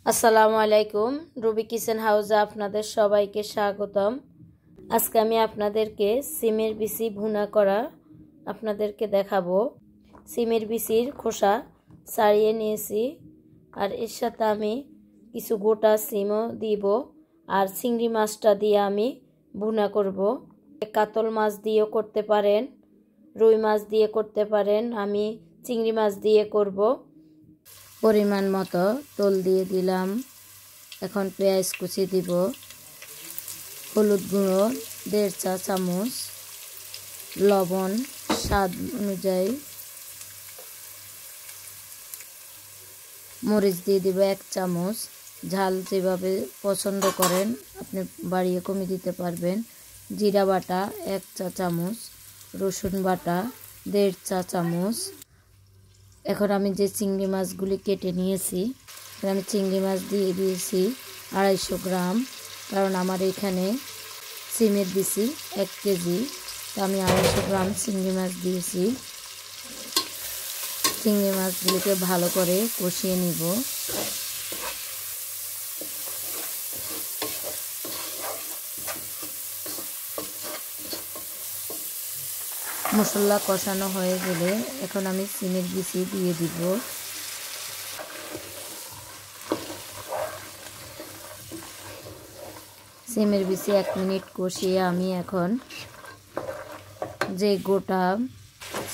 আসসালামু আলাইকুম। Ruby kitchen হাউসে আপনাদের সবাইকে স্বাগতম। আজকে আমি আপনাদেরকে সিমের বিচি ভুনা করা আপনাদেরকে দেখাবো। সিমের বিচির খোসা ছাড়িয়ে নিয়েছি, আর এর সাথে আমি কিছু গোটা সিমও দিব, আর চিংড়ি মাছটা দিয়ে আমি ভুনা করব। কাতল মাছ দিয়েও করতে পারেন, রুই মাছ দিয়ে করতে পারেন, আমি চিংড়ি মাছ দিয়ে করব। পরিমাণ মতো তেল দিয়ে দিলাম। এখন পেঁয়াজ কুচি দিব, হলুদ গুঁড়ো 1.5 চা চামচ, লবণ স্বাদ অনুযায়ী, মরিচ দিয়ে দিব 1 চামচ। ঝাল যেভাবে পছন্দ করেন আপনি বাড়িয়ে কমিয়ে দিতে পারবেন। জিরা বাটা 1 চা চামচ, রসুন বাটা 1.5 চা চামচ। এখন আমি যে চিংড়ি মাছগুলি কেটে নিয়েছি, আমি চিংড়ি মাছ দিয়ে দিয়েছি 250 গ্রাম, কারণ আমার এখানে সিমের বিচি 1 কেজি, তো আমি 250 গ্রাম চিংড়ি মাছ দিয়েছি। চিংড়ি মাছগুলিকে ভালো করে কষিয়ে নিব। মশলা কষানো হয়ে গেলে এখন আমি সিমের বিচি দিয়ে দিব। সিমের বিচি 1 মিনিট কষিয়ে আমি এখন যে গোটা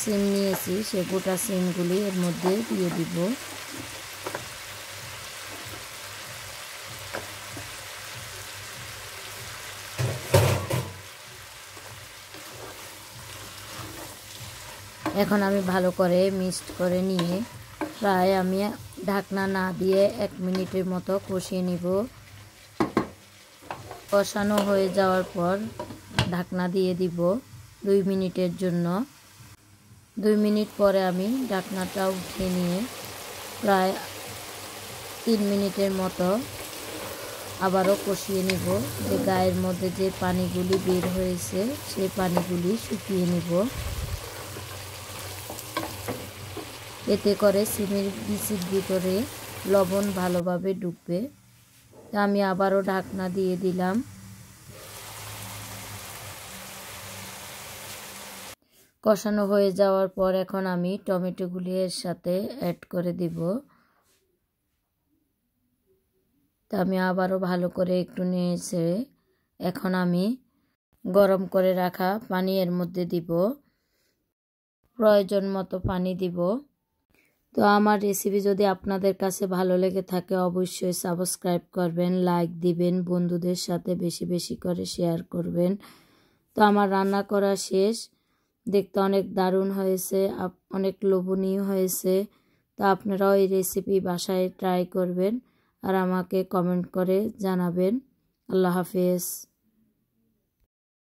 সিম নিয়েছি সে গোটা সিমগুলি এর মধ্যে দিয়ে দিব। এখন আমি ভালো করে মিক্সড করে নিয়ে প্রায় আমি ঢাকনা না দিয়ে 1 মিনিটের মতো কষিয়ে নিব। কষানো হয়ে যাওয়ার পর ঢাকনা দিয়ে দিব 2 মিনিটের জন্য। 2 মিনিট পরে আমি ঢাকনাটা উঠিয়ে নিয়ে প্রায় 3 মিনিটের মতো আবারও কষিয়ে নিব। যে গায়ের মধ্যে যে পানিগুলি বের হয়েছে সেই পানিগুলি শুকিয়ে নিব। এতে করে সিমের বিচির ভিতরে লবণ ভালোভাবে ঢুকবে। আমি আবারও ঢাকনা দিয়ে দিলাম। কষানো হয়ে যাওয়ার পর এখন আমি টমেটোগুলি এর সাথে অ্যাড করে দিব। তা আমি আবারও ভালো করে একটু নেড়ে এখন আমি গরম করে রাখা পানি এর মধ্যে দিব। প্রয়োজন মতো পানি দিব। তো আমার রেসিপি যদি আপনাদের কাছে ভালো লেগে থাকে অবশ্যই সাবস্ক্রাইব করবেন, লাইক দিবেন, বন্ধুদের সাথে বেশি বেশি করে শেয়ার করবেন। তো আমার রান্না করা শেষ। দেখতে অনেক দারুণ হয়েছে, অনেক লোভনীয় হয়েছে। তো আপনারাও এই রেসিপি বাসায় ট্রাই করবেন আর আমাকে কমেন্ট করে জানাবেন। আল্লাহ হাফেজ।